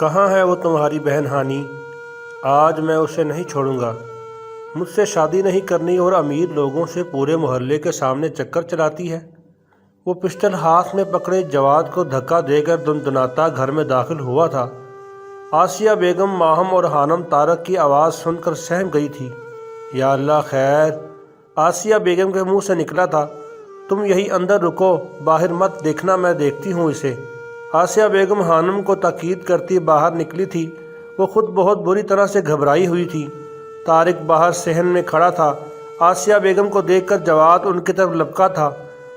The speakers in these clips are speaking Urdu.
کہاں ہے وہ تمہاری بہن ہانی؟ آج میں اسے نہیں چھوڑوں گا۔ مجھ سے شادی نہیں کرنی اور امیر لوگوں سے پورے محلے کے سامنے چکر چلاتی ہے۔ وہ پسٹل ہاتھ میں پکڑے جواد کو دھکا دے کر دندناتا گھر میں داخل ہوا تھا۔ آسیہ بیگم، ماہم اور خانم طارق کی آواز سن کر سہم گئی تھی۔ یا اللہ خیر! آسیہ بیگم کے منہ سے نکلا تھا، تم یہی اندر رکو، باہر مت دیکھنا، میں دیکھتی ہوں اسے۔ آسیہ بیگم خانم کو تاکید کرتی باہر نکلی تھی۔ وہ خود بہت بری طرح سے گھبرائی ہوئی تھی۔ طارق باہر صحن میں کھڑا تھا۔ آسیہ بیگم کو دیکھ کر جواد ان کی طرف لپکا تھا۔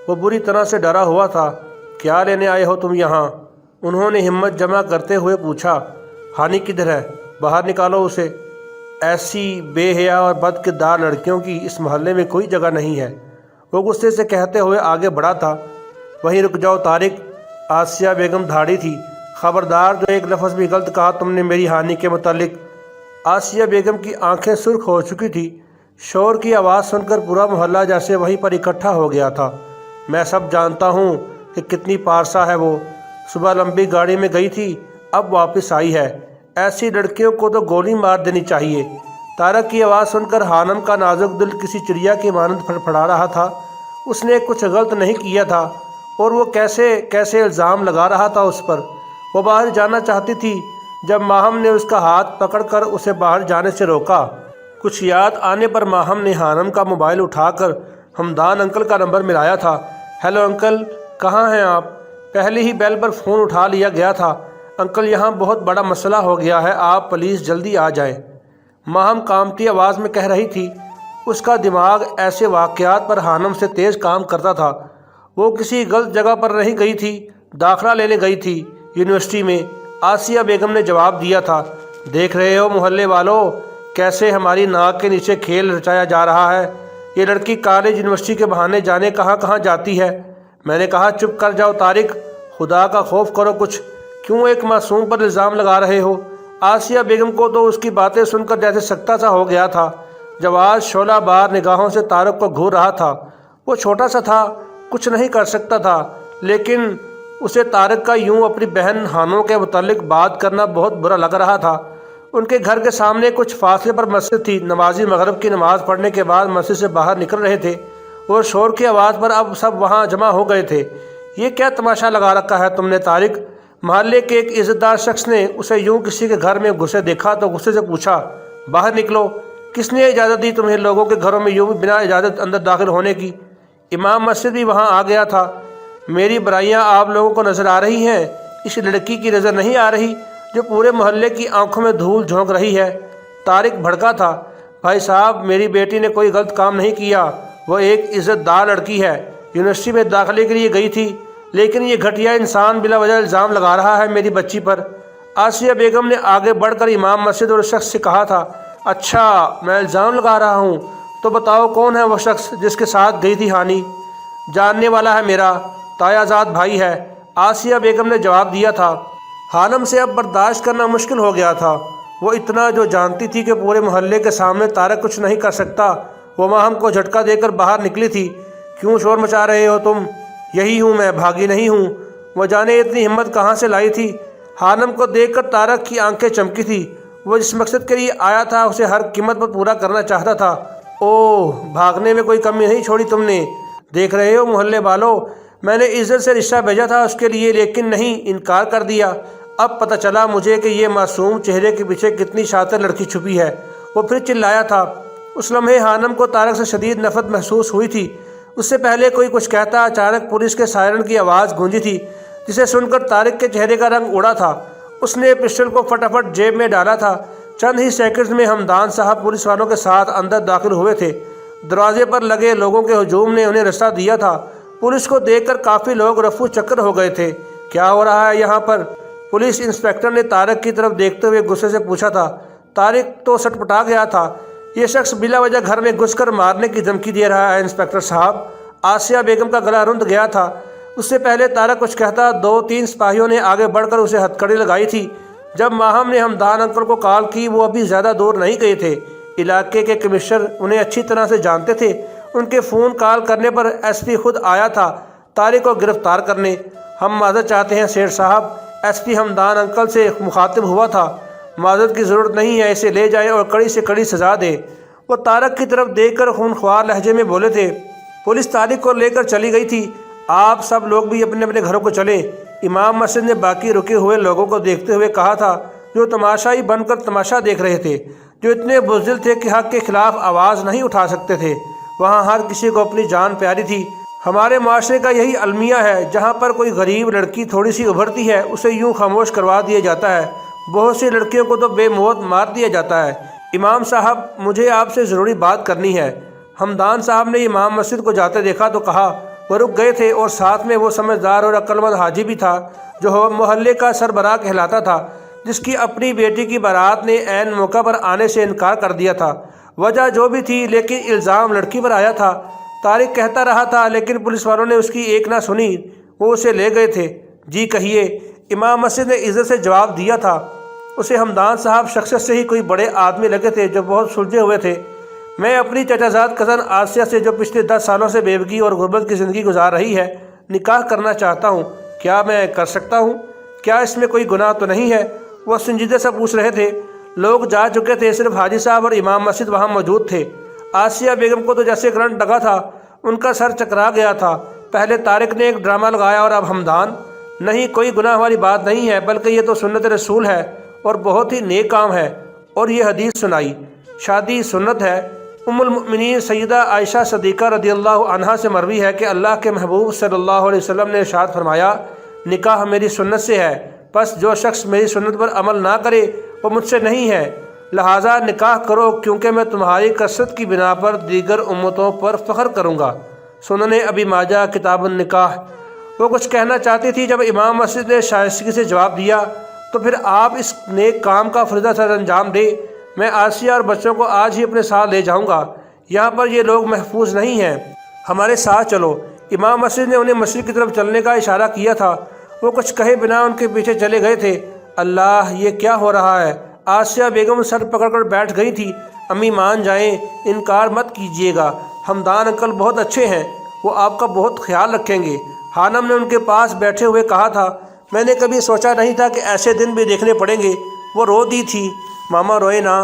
وہ بری طرح سے ڈرا ہوا تھا۔ کیا لینے آئے ہو تم یہاں؟ انہوں نے ہمت جمع کرتے ہوئے پوچھا۔ ہانی کدھر ہے؟ باہر نکالو اسے۔ ایسی بے حیا اور بد کردار لڑکیوں کی اس محلے میں کوئی جگہ نہیں ہے، وہ غصے سے کہتے ہوئے آگے بڑھا تھا۔ وہیں رک جاؤ طارق! آسیہ بیگم دھاڑی تھی۔ خبردار، جو ایک لفظ بھی غلط کہا تم نے میری ہانی کے متعلق۔ آسیہ بیگم کی آنکھیں سرخ ہو چکی تھی۔ شور کی آواز سن کر پورا محلہ جیسے وہیں پر اکٹھا ہو گیا تھا۔ میں سب جانتا ہوں کہ کتنی پارسا ہے وہ۔ صبح لمبی گاڑی میں گئی تھی، اب واپس آئی ہے۔ ایسی لڑکیوں کو تو گولی مار دینی چاہیے۔ طارق کی آواز سن کر خانم کا نازک دل کسی چڑیا کی مانند پھڑپھڑا رہا تھا۔ اس نے کچھ غلط نہیں کیا تھا، اور وہ کیسے الزام لگا رہا تھا اس پر۔ وہ باہر جانا چاہتی تھی جب ماہم نے اس کا ہاتھ پکڑ کر اسے باہر جانے سے روکا۔ کچھ یاد آنے پر ماہم نے خانم کا موبائل اٹھا کر حمدان انکل کا نمبر ملایا تھا۔ ہیلو انکل، کہاں ہیں آپ؟ پہلی ہی بیل پر فون اٹھا لیا گیا تھا۔ انکل، یہاں بہت بڑا مسئلہ ہو گیا ہے، آپ پلیز جلدی آ جائیں، ماہم کانپتی آواز میں کہہ رہی تھی۔ اس کا دماغ ایسے واقعات پر خانم سے تیز کام کرتا تھا۔ وہ کسی غلط جگہ پر نہیں گئی تھی، داخلہ لینے گئی تھی یونیورسٹی میں۔ آسیہ بیگم نے جواب دیا تھا۔ دیکھ رہے ہو محلے والوں، کیسے ہماری ناک کے نیچے کھیل رچایا جا رہا ہے۔ یہ لڑکی کالج یونیورسٹی کے بہانے جانے کہاں کہاں جاتی ہے۔ میں نے کہا چپ کر جاؤ طارق، خدا کا خوف کرو کچھ، کیوں ایک معصوم پر الزام لگا رہے ہو؟ آسیہ بیگم کو تو اس کی باتیں سن کر جیسے سکتہ سا ہو گیا تھا۔ جواد شعلہ بار نگاہوں سے طارق کو گھور رہا تھا۔ وہ چھوٹا سا تھا، کچھ نہیں کر سکتا تھا، لیکن اسے طارق کا یوں اپنی بہن ہانوں کے متعلق بات کرنا بہت برا لگ رہا تھا۔ ان کے گھر کے سامنے کچھ فاصلے پر مسجد تھی۔ نمازی مغرب کی نماز پڑھنے کے بعد مسجد سے باہر نکل رہے تھے، اور شور کی آواز پر اب سب وہاں جمع ہو گئے تھے۔ یہ کیا تماشا لگا رکھا ہے تم نے طارق؟ محلے کے ایک عزت دار شخص نے اسے یوں کسی کے گھر میں گھسے دیکھا تو غصے سے پوچھا، باہر نکلو، کس نے اجازت دی تمہیں لوگوں کے گھروں میں یوں بنا اجازت اندر داخل ہونے کی؟ امام مسجد بھی وہاں آ گیا تھا۔ میری برائیاں آپ لوگوں کو نظر آ رہی ہیں، اس لڑکی کی نظر نہیں آ رہی جو پورے محلے کی آنکھوں میں دھول جھونک رہی ہے؟ طارق بھڑکا تھا۔ بھائی صاحب، میری بیٹی نے کوئی غلط کام نہیں کیا، وہ ایک عزت دار لڑکی ہے، یونیورسٹی میں داخلے کے لیے گئی تھی، لیکن یہ گھٹیا انسان بلا وجہ الزام لگا رہا ہے میری بچی پر۔ آسیہ بیگم نے آگے بڑھ کر امام مسجد اور اس شخص سے کہا تھا۔ اچھا، میں الزام لگا رہا ہوں، تو بتاؤ کون ہے وہ شخص جس کے ساتھ گئی تھی ہانی؟ جاننے والا ہے، میرا تایا زاد بھائی ہے، آسیہ بیگم نے جواب دیا تھا۔ خانم سے اب برداشت کرنا مشکل ہو گیا تھا۔ وہ اتنا جو جانتی تھی کہ پورے محلے کے سامنے طارق کچھ نہیں کر سکتا۔ وہ ماہم کو جھٹکا دے کر باہر نکلی تھی۔ کیوں شور مچا رہے ہو تم؟ یہی ہوں میں، بھاگی نہیں ہوں۔ وہ جانے اتنی ہمت کہاں سے لائی تھی۔ خانم کو دیکھ کر طارق کی آنکھیں چمکی تھی۔ وہ جس مقصد کے لیے آیا تھا اسے ہر قیمت پر پورا کرنا چاہتا تھا۔ اوہ، بھاگنے میں کوئی کمی نہیں چھوڑی تم نے۔ دیکھ رہے ہو محلے والوں، میں نے عزت سے رشتہ بھیجا تھا اس کے لیے، لیکن نہیں، انکار کر دیا۔ اب پتہ چلا مجھے کہ یہ معصوم چہرے کے پیچھے کتنی شاطر لڑکی چھپی ہے۔ وہ پھر چلایا تھا۔ اس لمحے خانم کو طارق سے شدید نفرت محسوس ہوئی تھی۔ اس سے پہلے کوئی کچھ کہتا اچانک پولیس کے سائرن کی آواز گونجی تھی، جسے سن کر طارق کے چہرے کا رنگ اڑا تھا۔ اس نے پسٹل کو فٹافٹ جیب میں ڈالا تھا۔ چند ہی سیکنڈز میں حمدان صاحب پولیس والوں کے ساتھ اندر داخل ہوئے تھے۔ دروازے پر لگے لوگوں کے ہجوم نے انہیں راستہ دیا تھا۔ پولیس کو دیکھ کر کافی لوگ رفو چکر ہو گئے تھے۔ کیا ہو رہا ہے یہاں پر؟ پولیس انسپکٹر نے طارق کی طرف دیکھتے ہوئے غصے سے پوچھا تھا۔ طارق تو سٹپٹا گیا تھا۔ یہ شخص بلا وجہ گھر میں گھس کر مارنے کی دھمکی دے رہا ہے انسپکٹر صاحب۔ آسیہ بیگم کا گلا رند گیا تھا۔ اس سے پہلے طارق کچھ کہتا، دو تین سپاہیوں نے آگے بڑھ کر اسے ہتھ کڑی لگائی تھی۔ جب ماہم نے حمدان انکل کو کال کی، وہ ابھی زیادہ دور نہیں گئے تھے۔ علاقے کے کمشنر انہیں اچھی طرح سے جانتے تھے۔ ان کے فون کال کرنے پر ایس پی خود آیا تھا طارق کو گرفتار کرنے۔ ہم معذرت چاہتے ہیں سیٹھ صاحب، ایس پی ہمدان انکل سے مخاطب ہوا تھا، معذرت کی ضرورت نہیں ہے، اسے لے جائیں اور کڑی سے کڑی سزا دے۔ وہ طارق کی طرف دیکھ کر خونخوار لہجے میں بولے تھے۔ پولیس طارق کو لے کر چلی گئی تھی۔ آپ سب لوگ بھی اپنے اپنے گھروں کو چلیں۔ امام مسجد نے باقی رکے ہوئے لوگوں کو دیکھتے ہوئے کہا تھا، جو تماشائی بن کر تماشا دیکھ رہے تھے، جو اتنے بزدل تھے کہ حق کے خلاف آواز نہیں اٹھا سکتے تھے۔ وہاں ہر کسی کو اپنی جان پیاری تھی۔ ہمارے معاشرے کا یہی المیہ ہے، جہاں پر کوئی غریب لڑکی تھوڑی سی ابھرتی ہے اسے یوں خاموش کروا دیا جاتا ہے، بہت سی لڑکیوں کو تو بے موت مار دیا جاتا ہے۔ امام صاحب، مجھے آپ سے ضروری بات کرنی ہے۔ ہمدان صاحب نے امام مسجد کو جاتے دیکھا تو کہا۔ وہ رک گئے تھے اور ساتھ میں وہ سمجھدار اور عقل مند حاجی بھی تھا جو محلے کا سربراہ کہلاتا تھا، جس کی اپنی بیٹی کی بارات نے عین موقع پر آنے سے انکار کر دیا تھا۔ وجہ جو بھی تھی، لیکن الزام لڑکی پر آیا تھا۔ طارق کہتا رہا تھا، لیکن پولیس والوں نے اس کی ایک نہ سنی، وہ اسے لے گئے تھے۔ جی کہیے، امام مسجد نے عزت سے جواب دیا تھا۔ اسے ہمدان صاحب شخصیت سے ہی کوئی بڑے آدمی لگے تھے جو بہت سلجھے ہوئے تھے۔ میں اپنی چچا زاد کزن آسیہ سے، جو پچھلے 10 سالوں سے بیوگی اور غربت کی زندگی گزار رہی ہے، نکاح کرنا چاہتا ہوں۔ کیا میں کر سکتا ہوں؟ کیا اس میں کوئی گناہ تو نہیں ہے؟ وہ سنجیدے سے پوچھ رہے تھے۔ لوگ جا چکے تھے، صرف حاجی صاحب اور امام مسجد وہاں موجود تھے۔ آسیہ بیگم کو تو جیسے کرنٹ لگا تھا، ان کا سر چکرا گیا تھا۔ پہلے طارق نے ایک ڈرامہ لگایا اور اب ہمدان۔ نہیں، کوئی گناہ والی بات نہیں ہے، بلکہ یہ تو سنت رسول ہے اور بہت ہی نیک کام ہے۔ اور یہ حدیث سنائی، شادی سنت ہے۔ ام المؤمنین سیدہ عائشہ صدیقہ رضی اللہ عنہا سے مروی ہے کہ اللہ کے محبوب صلی اللہ علیہ وسلم نے ارشاد فرمایا، نکاح میری سنت سے ہے، پس جو شخص میری سنت پر عمل نہ کرے وہ مجھ سے نہیں ہے، لہٰذا نکاح کرو، کیونکہ میں تمہاری کثرت کی بنا پر دیگر امتوں پر فخر کروں گا۔ سنن ابی ماجہ کتاب النکاح۔ وہ کچھ کہنا چاہتی تھی، جب امام مسجد نے شائستگی سے جواب دیا، تو پھر آپ اس نیک کام کا فریضہ سر انجام دے۔ میں آسیہ اور بچوں کو آج ہی اپنے ساتھ لے جاؤں گا، یہاں پر یہ لوگ محفوظ نہیں ہیں، ہمارے ساتھ چلو۔ امام مسجد نے انہیں مسجد کی طرف چلنے کا اشارہ کیا تھا۔ وہ کچھ کہے بنا ان کے پیچھے چلے گئے تھے۔ اللہ، یہ کیا ہو رہا ہے؟ آسیہ بیگم سر پکڑ کر بیٹھ گئی تھی۔ امی مان جائیں، انکار مت کیجیے گا، ہمدان انکل بہت اچھے ہیں، وہ آپ کا بہت خیال رکھیں گے۔ حانم نے ان کے پاس بیٹھے ہوئے کہا تھا، میں نے کبھی سوچا نہیں تھا کہ ایسے دن بھی دیکھنے پڑیں گے۔ وہ رو دی تھی۔ ماما روئے نہ،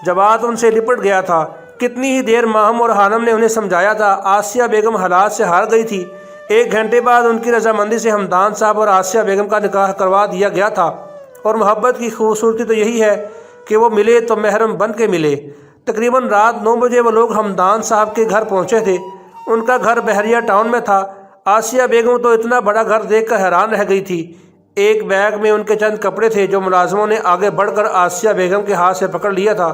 جواد ان سے لپٹ گیا تھا۔ کتنی ہی دیر ماہم اور حانم نے انہیں سمجھایا تھا۔ آسیہ بیگم حالات سے ہار گئی تھی۔ 1 گھنٹے بعد ان کی رضامندی سے ہمدان صاحب اور آسیہ بیگم کا نکاح کروا دیا گیا تھا۔ اور محبت کی خوبصورتی تو یہی ہے کہ وہ ملے تو محرم بن کے ملے۔ تقریباً رات 9 بجے وہ لوگ ہمدان صاحب کے گھر پہنچے تھے۔ ان کا گھر بحریہ ٹاؤن میں تھا۔ آسیہ بیگم تو اتنا بڑا گھر دیکھ کر حیران رہ گئی تھی۔ ایک بیگ میں ان کے چند کپڑے تھے جو ملازموں نے آگے بڑھ کر آسیہ بیگم کے ہاتھ سے پکڑ لیا تھا۔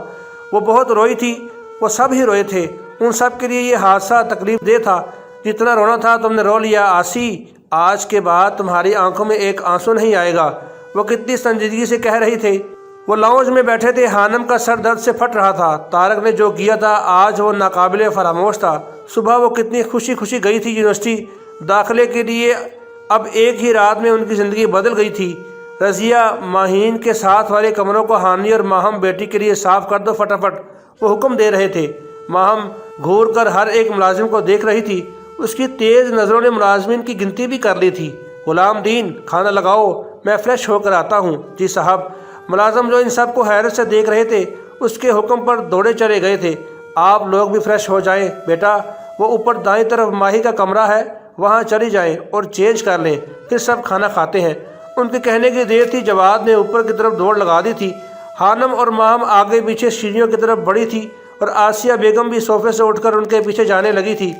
وہ بہت روئی تھی۔ وہ سب ہی روئے تھے۔ ان سب کے لیے یہ حادثہ تکلیف دہ تھا۔ جتنا رونا تھا تم نے رو لیا آسی، آج کے بعد تمہاری آنکھوں میں ایک آنسو نہیں آئے گا۔ وہ کتنی سنجیدگی سے کہہ رہی تھی۔ وہ لاؤنج میں بیٹھے تھے۔ حانم کا سر درد سے پھٹ رہا تھا۔ طارق نے جو کیا تھا آج وہ ناقابل فراموش تھا۔ صبح وہ کتنی خوشی خوشی گئی تھی یونیورسٹی داخلے کے لیے، اب ایک ہی رات میں ان کی زندگی بدل گئی تھی۔ رضیہ، ماہین کے ساتھ والے کمروں کو ہانی اور ماہم بیٹی کے لیے صاف کر دو فٹافٹ، وہ حکم دے رہے تھے۔ ماہم گھور کر ہر ایک ملازم کو دیکھ رہی تھی۔ اس کی تیز نظروں نے ملازمین کی گنتی بھی کر لی تھی۔ غلام دین، کھانا لگاؤ، میں فریش ہو کر آتا ہوں۔ جی صاحب۔ ملازم جو ان سب کو حیرت سے دیکھ رہے تھے اس کے حکم پر دوڑے چلے گئے تھے۔ آپ لوگ بھی فریش ہو جائیں بیٹا، وہ اوپر دائیں طرف ماہی کا کمرہ ہے، وہاں چلی جائیں اور چینج کر لیں، پھر سب کھانا کھاتے ہیں۔ ان کے کہنے کی دیر تھی، جواد نے اوپر کی طرف دوڑ لگا دی تھی۔ حانم اور ماہم آگے پیچھے سیڑھیوں کی طرف بڑھی تھی اور آسیہ بیگم بھی صوفے سے اٹھ کر ان کے پیچھے جانے لگی تھی۔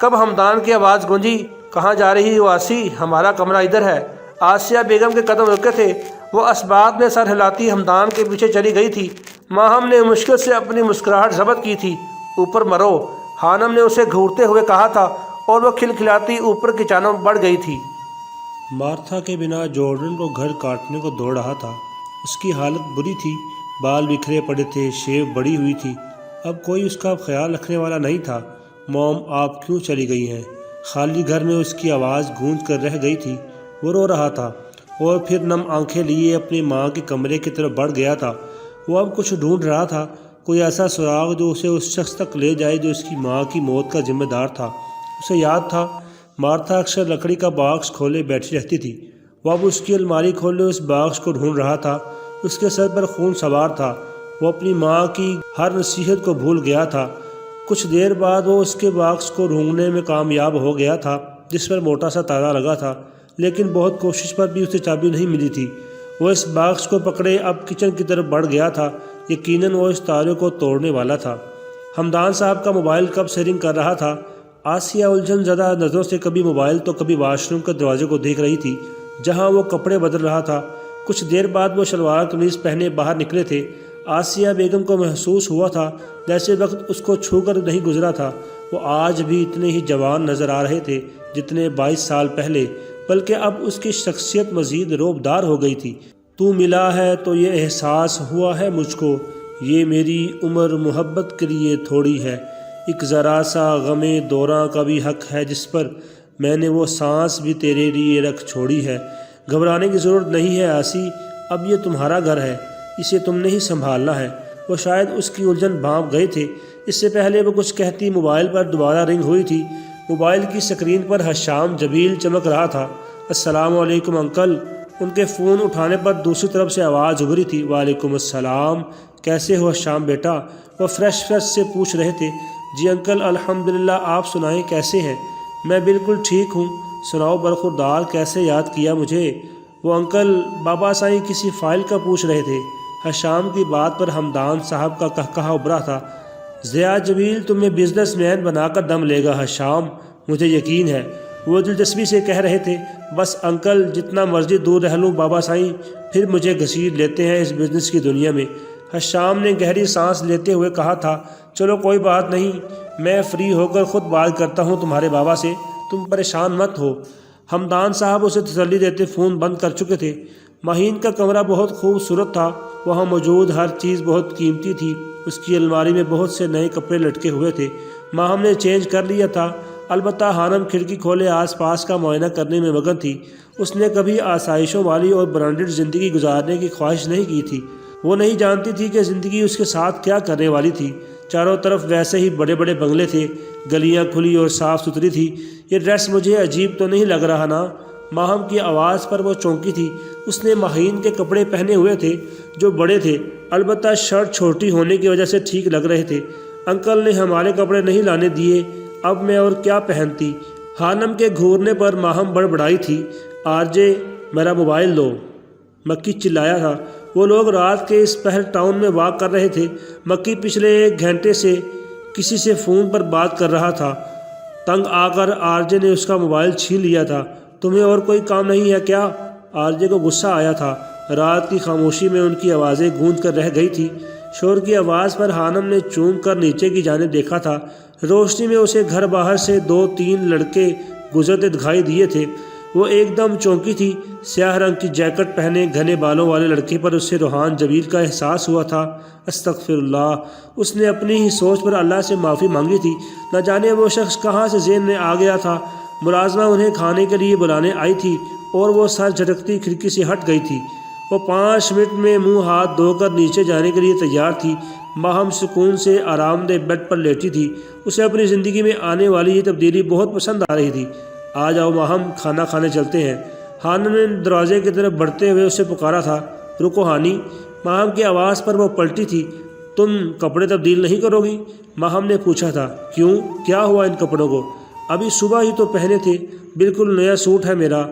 کب ہمدان کی آواز گونجی، کہاں جا رہی ہو آسی؟ ہمارا کمرہ ادھر ہے۔ آسیہ بیگم کے قدم رکے تھے۔ وہ اسباب میں سر ہلاتی ہمدان کے پیچھے چلی گئی تھی۔ ماہم نے مشکل سے اپنی مسکراہٹ ضبط کی تھی۔ اوپر مرو، حانم نے اسے گھورتے ہوئے کہا تھا، اور وہ کھلکھلاتی اوپر کی جانب بڑھ گئی تھی۔ مارتھا کے بنا جارڈن کو گھر کاٹنے کو دوڑ رہا تھا۔ اس کی حالت بری تھی، بال بکھرے پڑے تھے، شیو بڑی ہوئی تھی، اب کوئی اس کا خیال رکھنے والا نہیں تھا۔ موم، آپ کیوں چلی گئی ہیں؟ خالی گھر میں اس کی آواز گونج کر رہ گئی تھی۔ وہ رو رہا تھا اور پھر نم آنکھیں لیے اپنی ماں کے کمرے کی طرف بڑھ گیا تھا۔ وہ اب کچھ ڈھونڈ رہا تھا، کوئی ایسا سراغ جو اسے اس شخص تک لے جائے جو اس کی ماں کی موت کا ذمہ دار تھا۔ اسے یاد تھا، مارتھا اکثر لکڑی کا باکس کھولے بیٹھی رہتی تھی وہ اب اس کی الماری کھولے اس باکس کو ڈھونڈ رہا تھا۔ اس کے سر پر خون سوار تھا۔ وہ اپنی ماں کی ہر نصیحت کو بھول گیا تھا۔ کچھ دیر بعد وہ اس کے باکس کو ڈھونڈنے میں کامیاب ہو گیا تھا جس پر موٹا سا تالا لگا تھا، لیکن بہت کوشش پر بھی اسے چابی نہیں ملی تھی۔ وہ اس باکس کو پکڑے اب کچن کی طرف بڑھ گیا تھا۔ یقیناً وہ اس تالے کو توڑنے والا تھا۔ حمدان صاحب کا موبائل کب سے رنگ کر رہا تھا۔ آسیہ الجھن زدہ نظروں سے کبھی موبائل تو کبھی واش روم کے دروازے کو دیکھ رہی تھی جہاں وہ کپڑے بدل رہا تھا۔ کچھ دیر بعد وہ شلوار قمیض پہنے باہر نکلے تھے۔ آسیہ بیگم کو محسوس ہوا تھا جیسے وقت اس کو چھو کر نہیں گزرا تھا۔ وہ آج بھی اتنے ہی جوان نظر آ رہے تھے جتنے 22 سال پہلے، بلکہ اب اس کی شخصیت مزید رعبدار ہو گئی تھی۔ تو ملا ہے تو یہ احساس ہوا ہے مجھ کو، یہ میری عمر محبت کے لیے تھوڑی ہے، ایک ذرا سا غم دوراں کا بھی حق ہے جس پر میں نے وہ سانس بھی تیرے لیے رکھ چھوڑی ہے۔ گھبرانے کی ضرورت نہیں ہے آسی، اب یہ تمہارا گھر ہے، اسے تم نے ہی سنبھالنا ہے۔ وہ شاید اس کی الجھن بھانپ گئے تھے۔ اس سے پہلے وہ کچھ کہتی موبائل پر دوبارہ رنگ ہوئی تھی۔ موبائل کی سکرین پر حشام جبیل چمک رہا تھا۔ السلام علیکم انکل۔ ان کے فون اٹھانے پر دوسری طرف سے آواز ابھری تھی۔ وعلیکم السلام، کیسے ہو حشام بیٹا؟ وہ فریش سے پوچھ رہے تھے۔ جی انکل الحمدللہ، آپ سنائیں کیسے ہیں؟ میں بالکل ٹھیک ہوں، سناؤ برخوردار، کیسے یاد کیا مجھے؟ وہ انکل بابا سائیں کسی فائل کا پوچھ رہے تھے۔ حشام کی بات پر حمدان صاحب کا کہا ابھرا تھا۔ ضیاء جمیل تمہیں بزنس مین بنا کر دم لے گا حشام، مجھے یقین ہے، وہ دلچسپی سے کہہ رہے تھے۔ بس انکل جتنا مرضی دور رہ لوں بابا سائیں، پھر مجھے گھسیٹ لیتے ہیں اس بزنس کی دنیا میں۔ حشام نے گہری سانس لیتے ہوئے کہا تھا، چلو کوئی بات نہیں، میں فری ہو کر خود بات کرتا ہوں تمہارے بابا سے، تم پریشان مت ہو۔ حمدان صاحب اسے تسلی دیتے فون بند کر چکے تھے۔ مہین کا کمرہ بہت خوبصورت تھا، وہاں موجود ہر چیز بہت قیمتی تھی۔ اس کی الماری میں بہت سے نئے کپڑے لٹکے ہوئے تھے، ماہم نے چینج کر لیا تھا۔ البتہ ہانم کھڑکی کھولے آس پاس کا معائنہ کرنے میں مگن تھی۔ اس نے کبھی آسائشوں والی اور برانڈڈ زندگی گزارنے کی خواہش نہیں کی تھی۔ وہ نہیں جانتی تھی کہ زندگی اس کے ساتھ کیا کرنے والی تھی۔ چاروں طرف ویسے ہی بڑے بڑے بنگلے تھے، گلیاں کھلی اور صاف ستھری تھی۔ یہ ڈریس مجھے عجیب تو نہیں لگ رہا نا؟ ماہم کی آواز پر وہ چونکی تھی۔ اس نے مہین کے کپڑے پہنے ہوئے تھے جو بڑے تھے، البتہ شرٹ چھوٹی ہونے کی وجہ سے ٹھیک لگ رہے تھے۔ انکل نے ہمارے کپڑے نہیں لانے دیے، اب میں اور کیا پہنتی؟ ہانم کے گھورنے پر ماہم بڑبڑائی تھی۔ آر جے میرا موبائل دو، مکی چلایا تھا۔ وہ لوگ رات کے اس پہر ٹاؤن میں واک کر رہے تھے۔ مکی پچھلے 1 گھنٹے سے کسی سے فون پر بات کر رہا تھا۔ تنگ آ کر آر جے نے اس کا موبائل چھین لیا تھا۔ تمہیں اور کوئی کام نہیں ہے کیا؟ آر جے کو غصہ آیا تھا۔ رات کی خاموشی میں ان کی آوازیں گونج کر رہ گئی تھی۔ شور کی آواز پر ہانم نے چونک کر نیچے کی جانب دیکھا تھا۔ روشنی میں اسے گھر باہر سے 2-3 لڑکے گزرتے دکھائی دیے تھے۔ وہ ایک دم چونکی تھی۔ سیاہ رنگ کی جیکٹ پہنے گھنے بالوں والے لڑکے پر اسے روحان جبیل کا احساس ہوا تھا۔ استغفر اللہ، اس نے اپنی ہی سوچ پر اللہ سے معافی مانگی تھی۔ نہ جانے وہ شخص کہاں سے ذہن میں آ گیا تھا۔ ملازمہ انہیں کھانے کے لیے بلانے آئی تھی اور وہ سر جھٹکتی کھڑکی سے ہٹ گئی تھی۔ وہ 5 منٹ میں منہ ہاتھ دھو کر نیچے جانے کے لیے تیار تھی۔ ماہم سکون سے آرام دہ بیڈ پر لیٹی تھی۔ اسے اپنی زندگی میں آنے والی یہ تبدیلی بہت پسند آ رہی تھی۔ آ جاؤ ماہم، کھانا کھانے چلتے ہیں۔ ہانم نے دروازے کی طرف بڑھتے ہوئے اسے پکارا تھا۔ رکو ہانی، ماہم کی آواز پر وہ پلٹی تھی۔ تم کپڑے تبدیل نہیں کرو گی؟ ماہم نے پوچھا تھا۔ کیوں، کیا ہوا ان کپڑوں کو؟ ابھی صبح ہی تو پہنے تھے، بالکل نیا سوٹ ہے میرا۔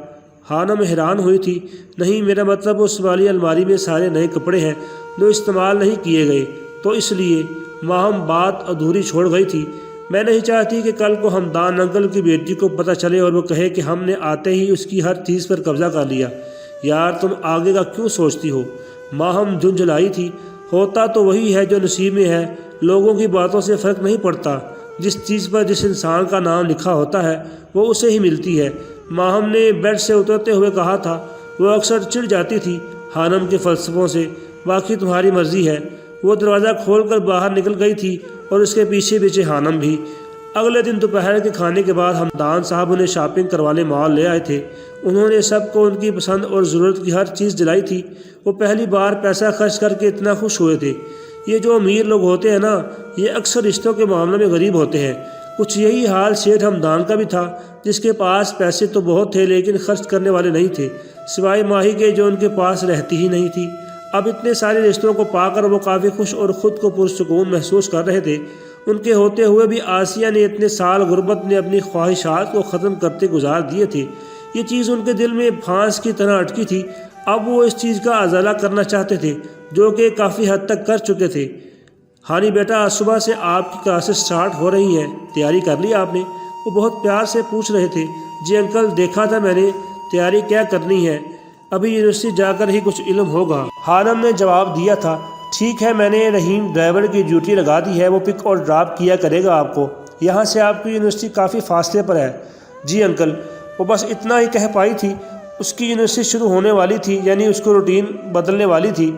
ہانم حیران ہوئی تھی۔ نہیں، میرا مطلب اس والی الماری میں سارے نئے کپڑے ہیں جو استعمال نہیں کیے گئے، تو اس لیے۔ ماہم بات ادھوری چھوڑ گئی تھی۔ میں نہیں چاہتی کہ کل کو حمدان انکل کی بیٹی کو پتہ چلے اور وہ کہے کہ ہم نے آتے ہی اس کی ہر چیز پر قبضہ کر لیا۔ یار تم آگے کا کیوں سوچتی ہو؟ ماہم جھنجھلائی تھی۔ ہوتا تو وہی ہے جو نصیب میں ہے، لوگوں کی باتوں سے فرق نہیں پڑتا۔ جس چیز پر جس انسان کا نام لکھا ہوتا ہے وہ اسے ہی ملتی ہے۔ ماہم نے بیڈ سے اترتے ہوئے کہا تھا۔ وہ اکثر چڑ جاتی تھی ہانم کے فلسفوں سے۔ باقی تمہاری مرضی ہے۔ وہ دروازہ کھول کر باہر نکل گئی تھی اور اس کے پیچھے پیچھے ہانم بھی۔ اگلے دن دوپہر کے کھانے کے بعد حمدان صاحب انہیں شاپنگ کروانے مال لے آئے تھے۔ انہوں نے سب کو ان کی پسند اور ضرورت کی ہر چیز دلائی تھی۔ وہ پہلی بار پیسہ خرچ کر کے اتنا خوش ہوئے تھے۔ یہ جو امیر لوگ ہوتے ہیں نا، یہ اکثر رشتوں کے معاملے میں غریب ہوتے ہیں۔ کچھ یہی حال شیٹھ ہمدان کا بھی تھا، جس کے پاس پیسے تو بہت تھے لیکن خرچ کرنے والے نہیں تھے، سوائے ماہی کے جو ان کے پاس رہتی ہی نہیں تھی۔ اب اتنے سارے رشتوں کو پا کر وہ کافی خوش اور خود کو پرسکون محسوس کر رہے تھے۔ ان کے ہوتے ہوئے بھی آسیہ نے اتنے سال غربت میں اپنی خواہشات کو ختم کرتے گزار دیے تھے۔ یہ چیز ان کے دل میں پھانس کی طرح اٹکی تھی۔ اب وہ اس چیز کا ازالہ کرنا چاہتے تھے جو کہ کافی حد تک کر چکے تھے۔ ہانی بیٹا، صبح سے آپ کی کلاسز سٹارٹ ہو رہی ہیں، تیاری کر لی آپ نے؟ وہ بہت پیار سے پوچھ رہے تھے۔ جی انکل، دیکھا تھا میں نے، تیاری کیا کرنی ہے، ابھی یونیورسٹی جا کر ہی کچھ علم ہوگا، حانم نے جواب دیا تھا۔ ٹھیک ہے، میں نے رحیم ڈرائیور کی ڈیوٹی لگا دی ہے، وہ پک اور ڈراپ کیا کرے گا آپ کو۔ یہاں سے آپ کی یونیورسٹی کافی فاصلے پر ہے۔ جی انکل، وہ بس اتنا ہی کہہ پائی تھی۔ اس کی یونیورسٹی شروع ہونے والی تھی، یعنی اس کو روٹین بدلنے والی تھی۔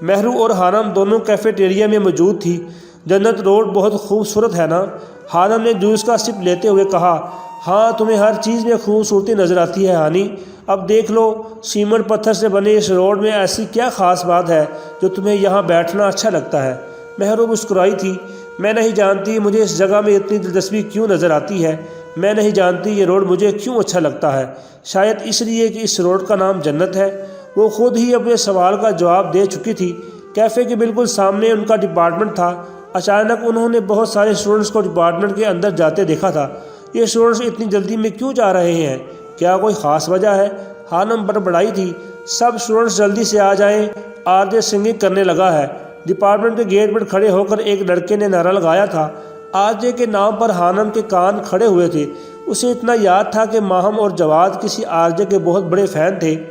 مہرو اور حانم دونوں کیفیٹیریا میں موجود تھی۔ جنت روڈ بہت خوبصورت ہے نا؟ حانم نے جوس کا سپ لیتے ہوئے کہا۔ ہاں، تمہیں ہر چیز میں خوبصورتی نظر آتی ہے ہانی۔ اب دیکھ لو، سیمنٹ پتھر سے بنے اس روڈ میں ایسی کیا خاص بات ہے جو تمہیں یہاں بیٹھنا اچھا لگتا ہے؟ مہرو مسکرائی تھی۔ میں نہیں جانتی مجھے اس جگہ میں اتنی دلچسپی کیوں نظر آتی ہے، میں نہیں جانتی یہ روڈ مجھے کیوں اچھا لگتا ہے، شاید اس لیے کہ اس روڈ کا نام جنت ہے۔ وہ خود ہی اپنے سوال کا جواب دے چکی تھی۔ کیفے کے بالکل سامنے ان کا ڈپارٹمنٹ تھا۔ اچانک انہوں نے بہت سارے اسٹوڈنٹس کو ڈپارٹمنٹ کے اندر جاتے دیکھا تھا۔ یہ اسٹوڈنٹس اتنی جلدی میں کیوں جا رہے ہیں؟ کیا کوئی خاص وجہ ہے؟ حانم بڑبڑائی تھی۔ سب اسٹوڈنٹس جلدی سے آ جائیں، آر جے سنگنگ کرنے لگا ہے۔ ڈپارٹمنٹ کے گیٹ پر کھڑے ہو کر ایک لڑکے نے نعرہ لگایا تھا۔ آر جے کے نام پر حانم کے کان کھڑے ہوئے تھے۔ اسے اتنا یاد تھا کہ ماہم اور جواد کسی آر جے کے بہت بڑے فین تھے۔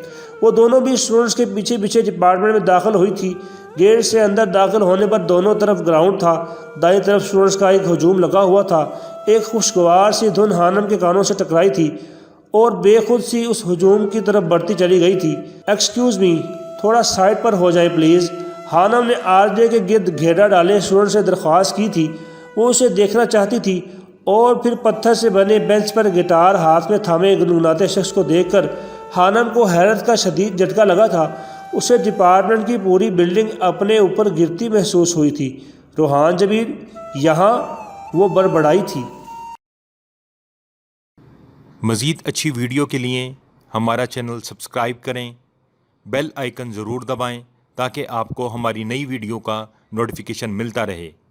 وہ دونوں بھی اسٹوڈنٹس کے پیچھے پیچھے ڈپارٹمنٹ میں داخل ہوئی تھی۔ گیٹ سے اندر داخل ہونے پر دونوں طرف گراؤنڈ تھا۔ دائیں طرف اسٹوڈنٹس کا ایک ہجوم لگا ہوا تھا۔ ایک خوشگوار سی دھن حانم کے کانوں سے ٹکرائی تھی اور بے خود سی اس ہجوم کی طرف بڑھتی چلی گئی تھی۔ ایکسکیوز می، تھوڑا سائڈ پر ہو جائیں پلیز۔ حانم نے آر جے کے گرد گھیرا ڈالے اسٹوڈنٹ سے درخواست کی تھی۔ وہ اسے دیکھنا چاہتی تھی اور پھر پتھر سے بنے بینچ پر گٹار ہاتھ میں تھامے گنگناتے شخص کو دیکھ کر حانم کو حیرت کا شدید جھٹکا لگا تھا۔ اسے ڈپارٹمنٹ کی پوری بلڈنگ اپنے اوپر گرتی محسوس ہوئی تھی۔ روحان جبیر یہاں، وہ بڑبڑائی تھی۔ مزید اچھی ویڈیو کے لیے ہمارا چینل سبسکرائب کریں، بیل آئیکن ضرور دبائیں تاکہ آپ کو ہماری نئی ویڈیو کا نوٹیفیکیشن ملتا رہے۔